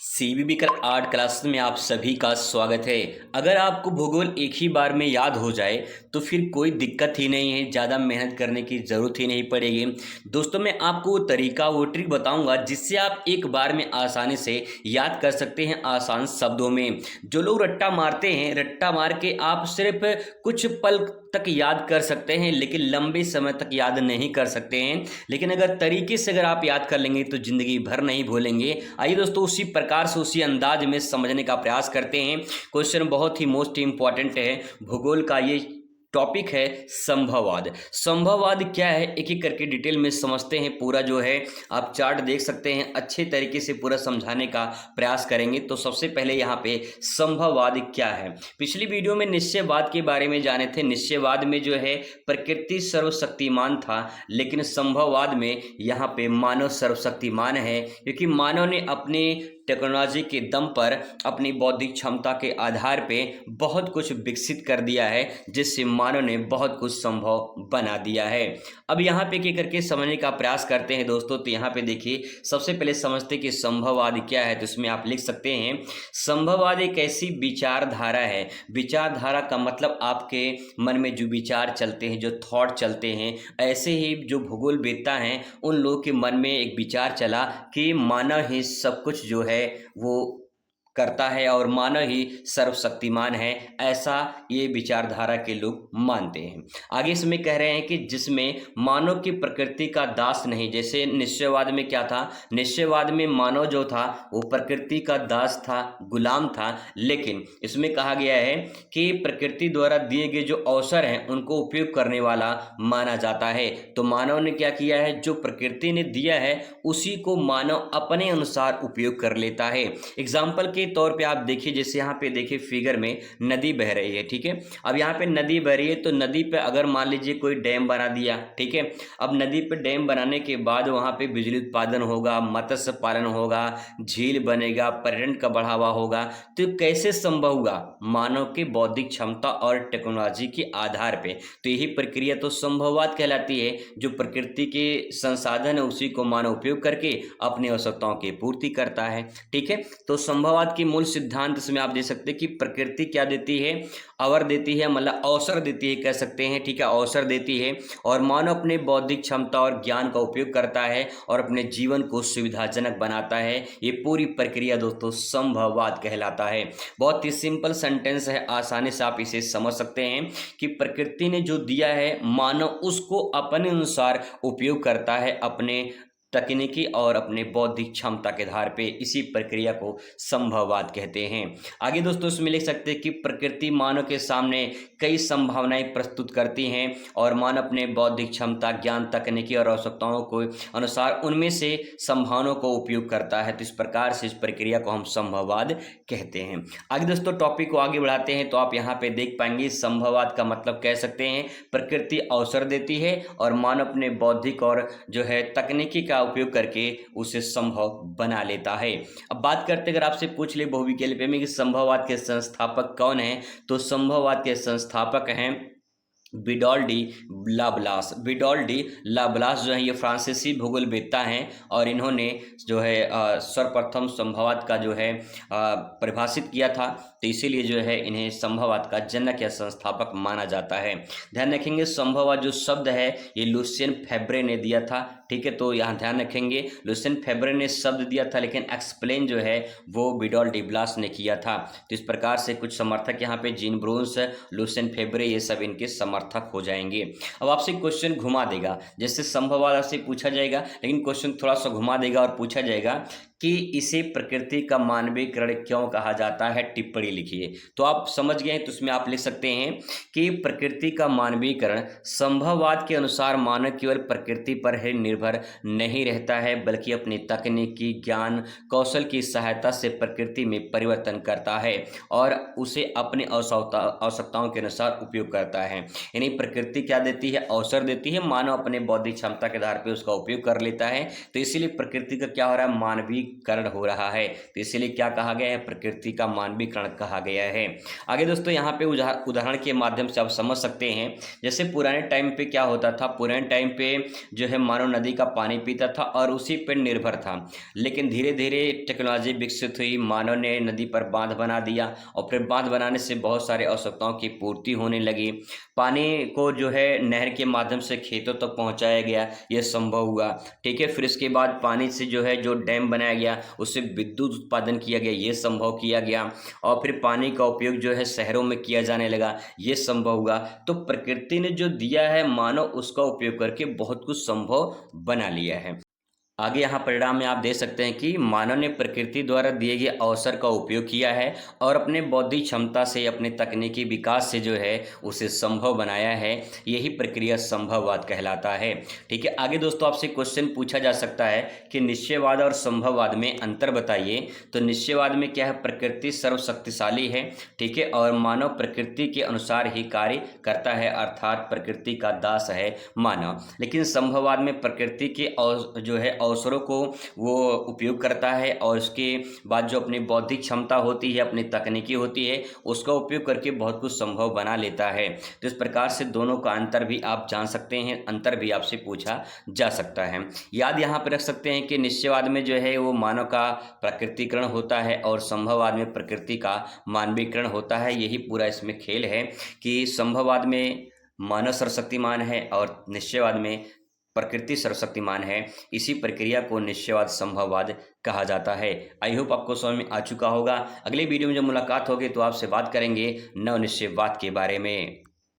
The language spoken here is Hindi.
सीबीबी कर आर्ट क्लासेस में आप सभी का स्वागत है। अगर आपको भूगोल एक ही बार में याद हो जाए तो फिर कोई दिक्कत ही नहीं है, ज़्यादा मेहनत करने की ज़रूरत ही नहीं पड़ेगी। दोस्तों, मैं आपको वो तरीका, वो ट्रिक बताऊंगा जिससे आप एक बार में आसानी से याद कर सकते हैं, आसान शब्दों में। जो लोग रट्टा मारते हैं, रट्टा मार के आप सिर्फ कुछ पल तक याद कर सकते हैं लेकिन लंबे समय तक याद नहीं कर सकते हैं। लेकिन अगर तरीके से अगर आप याद कर लेंगे तो ज़िंदगी भर नहीं भूलेंगे। आइए दोस्तों, उसी प्रकार से उसी अंदाज में समझने का प्रयास करते हैं। क्वेश्चन बहुत ही मोस्ट इंपॉर्टेंट है भूगोल का। ये टॉपिक है संभववाद। संभववाद क्या है, एक एक करके डिटेल में समझते हैं। पूरा जो है आप चार्ट देख सकते हैं, अच्छे तरीके से पूरा समझाने का प्रयास करेंगे। तो सबसे पहले यहाँ पे संभववाद क्या है। पिछली वीडियो में निश्चयवाद के बारे में जाने थे। निश्चयवाद में जो है प्रकृति सर्वशक्तिमान था, लेकिन संभववाद में यहाँ पे मानव सर्वशक्तिमान है, क्योंकि मानव ने अपने टेक्नोलॉजी के दम पर, अपनी बौद्धिक क्षमता के आधार पे बहुत कुछ विकसित कर दिया है, जिससे मानव ने बहुत कुछ संभव बना दिया है। अब यहाँ पे क्या करके समझने का प्रयास करते हैं दोस्तों। तो यहाँ पे देखिए, सबसे पहले समझते कि संभववाद क्या है। तो इसमें आप लिख सकते हैं, संभववाद एक ऐसी विचारधारा है। विचारधारा का मतलब आपके मन में जो विचार चलते हैं, जो थॉट चलते हैं, ऐसे ही जो भूगोलवेत्ता हैं उन लोगों के मन में एक विचार चला कि मानव ही सब कुछ जो है वो करता है और मानव ही सर्वशक्तिमान है। ऐसा ये विचारधारा के लोग मानते हैं। आगे इसमें कह रहे हैं कि जिसमें मानव की प्रकृति का दास नहीं। जैसे निश्चयवाद में क्या था, निश्चयवाद में मानव जो था वो प्रकृति का दास था, गुलाम था। लेकिन इसमें कहा गया है कि प्रकृति द्वारा दिए गए जो अवसर हैं उनको उपयोग करने वाला माना जाता है। तो मानव ने क्या किया है, जो प्रकृति ने दिया है उसी को मानव अपने अनुसार उपयोग कर लेता है। एग्जाम्पल के तौर पे आप देखिए, जैसे यहाँ पे देखिए फिगर में नदी बह रही है, ठीक है। अब यहाँ पे नदी बह रही है तो नदी पे अगर मान लीजिए कोई डैम बना दिया, ठीक है। अब नदी पे डैम बनाने के बाद वहाँ पे बिजली उत्पादन होगा, मत्स्य पालन होगा, झील बनेगा, पर्यटन का बढ़ावा होगा। तो कैसे संभव हुआ, मानव की बौद्धिक क्षमता और टेक्नोलॉजी के आधार पे। तो यही प्रक्रिया तो संभववाद कहलाती है। जो प्रकृति के संसाधन है उसी को मानव उपयोग करके अपनी आवश्यकताओं की पूर्ति करता है, ठीक है। तो संभववाद की मूल सिद्धांत इसमें आप देख सकते हैं कि प्रकृति क्या देती है, अवर देती है, मतलब अवसर देती है कह सकते हैं, ठीक है, अवसर देती है। और मानव अपने बौद्धिक क्षमता और ज्ञान का उपयोग करता है और अपने जीवन को सुविधाजनक बनाता है। ये पूरी प्रक्रिया दोस्तों संभववाद कहलाता है। बहुत ही सिंपल सेंटेंस है, आसानी से आप इसे समझ सकते हैं कि प्रकृति ने जो दिया है मानव उसको अपने अनुसार उपयोग करता है, अपने तकनीकी और अपने बौद्धिक क्षमता के आधार पे। इसी प्रक्रिया को संभववाद कहते हैं। आगे दोस्तों इसमें लिख सकते हैं कि प्रकृति मानव के सामने कई संभावनाएं प्रस्तुत करती हैं और मानव अपने बौद्धिक क्षमता, ज्ञान, तकनीकी और आवश्यकताओं को अनुसार उनमें से संभावनाओं को उपयोग करता है। तो इस प्रकार से इस प्रक्रिया को हम संभववाद कहते हैं। आगे दोस्तों टॉपिक को आगे बढ़ाते हैं तो आप यहाँ पे देख पाएंगे संभववाद का मतलब कह सकते हैं प्रकृति अवसर देती है और मानव अपने बौद्धिक और जो है तकनीकी का उपयोग करके उसे संभव बना लेता है। अब बात करते अगर आपसे पूछ ले बहुविकल्प में कि संभववाद के संस्थापक कौन हैं, तो संभववाद के संस्थापक हैं विडॉल्ड डी लाब्लास। विडॉल्ड डी लाब्लास जो है ये फ्रांसीसी भूगोलवेत्ता हैं और इन्होंने जो है सर्वप्रथम संभववाद का जो है परिभाषित किया था। तो इसीलिए जो है इन्हें संभववाद का जनक या संस्थापक माना जाता है। ध्यान रखेंगे संभववाद जो शब्द है ये लुसियन फेब्रे ने दिया था, ठीक है। तो यहाँ ध्यान रखेंगे लुसियन फेब्रे ने शब्द दिया था लेकिन एक्सप्लेन जो है वो विडॉल्ड डी लाब्लास ने किया था। तो इस प्रकार से कुछ समर्थक यहाँ पे जीन ब्रून्स, लुसियन फेब्रे, ये सब इनके समर्थक हो जाएंगे। अब आपसे क्वेश्चन घुमा देगा, जैसे संभववाद आपसे पूछा जाएगा लेकिन क्वेश्चन थोड़ा सा घुमा देगा और पूछा जाएगा कि इसे प्रकृति का मानवीकरण क्यों कहा जाता है, टिप्पणी लिखिए। तो आप समझ गए, तो उसमें आप लिख सकते हैं कि प्रकृति का मानवीकरण संभववाद के अनुसार मानव केवल प्रकृति पर ही निर्भर नहीं रहता है बल्कि अपनी तकनीकी, ज्ञान, कौशल की सहायता से प्रकृति में परिवर्तन करता है और उसे अपनी आवश्यकताओं के अनुसार उपयोग करता है। यानी प्रकृति क्या देती है, अवसर देती है, मानव अपने बौद्धिक क्षमता के आधार पर उसका उपयोग कर लेता है। तो इसीलिए प्रकृति का क्या हो रहा है, मानवीय मानवीकरण हो रहा है, तो इसीलिए क्या कहा गया है, प्रकृति का मानवीकरण कहा गया है। आगे दोस्तों यहाँ पे उदाहरण के माध्यम से आप समझ सकते हैं, जैसे पुराने टाइम पे क्या होता था, पुराने टाइम पे जो है मानव नदी का पानी पीता था और उसी पर निर्भर था। लेकिन धीरे धीरे टेक्नोलॉजी विकसित हुई, मानव ने नदी पर बांध बना दिया और फिर बांध बनाने से बहुत सारे आवश्यकताओं की पूर्ति होने लगी। पानी को जो है नहर के माध्यम से खेतों तक पहुंचाया गया, यह संभव हुआ। ठीक है, फिर इसके बाद पानी से जो है जो डैम बनाया गया उससे विद्युत उत्पादन किया गया, ये संभव किया गया। और फिर पानी का उपयोग जो है शहरों में किया जाने लगा, ये संभव हुआ। तो प्रकृति ने जो दिया है, मानव उसका उपयोग करके बहुत कुछ संभव बना लिया है। आगे यहाँ परिणाम में आप देख सकते हैं कि मानव ने प्रकृति द्वारा दिए गए अवसर का उपयोग किया है और अपने बौद्धिक क्षमता से, अपने तकनीकी विकास से जो है उसे संभव बनाया है। यही प्रक्रिया संभववाद कहलाता है। ठीक है, आगे दोस्तों आपसे क्वेश्चन पूछा जा सकता है कि निश्चयवाद और संभववाद में अंतर बताइए। तो निश्चयवाद में क्या है, प्रकृति सर्वशक्तिशाली है, ठीक है, और मानव प्रकृति के अनुसार ही कार्य करता है, अर्थात प्रकृति का दास है मानव। लेकिन संभववाद में प्रकृति के जो है अवसरों को वो उपयोग करता है और उसके बाद जो अपनी बौद्धिक क्षमता होती है, अपनी तकनीकी होती है, उसका उपयोग करके बहुत कुछ संभव बना लेता है। तो इस प्रकार से दोनों का अंतर भी आप जान सकते हैं, अंतर भी आपसे पूछा जा सकता है। याद यहाँ पर रख सकते हैं कि निश्चयवाद में जो है वो मानव का प्रकृतिकरण होता है और संभववाद में प्रकृति का मानवीकरण होता है। यही पूरा इसमें खेल है कि संभववाद में मानव सर्वशक्तिमान है और निश्चयवाद में प्रकृति सर्वशक्तिमान है। इसी प्रक्रिया को निश्चयवाद संभववाद कहा जाता है। आई होप आपको समझ में आ चुका होगा। अगले वीडियो में जब मुलाकात होगी तो आपसे बात करेंगे नव निश्चयवाद के बारे में।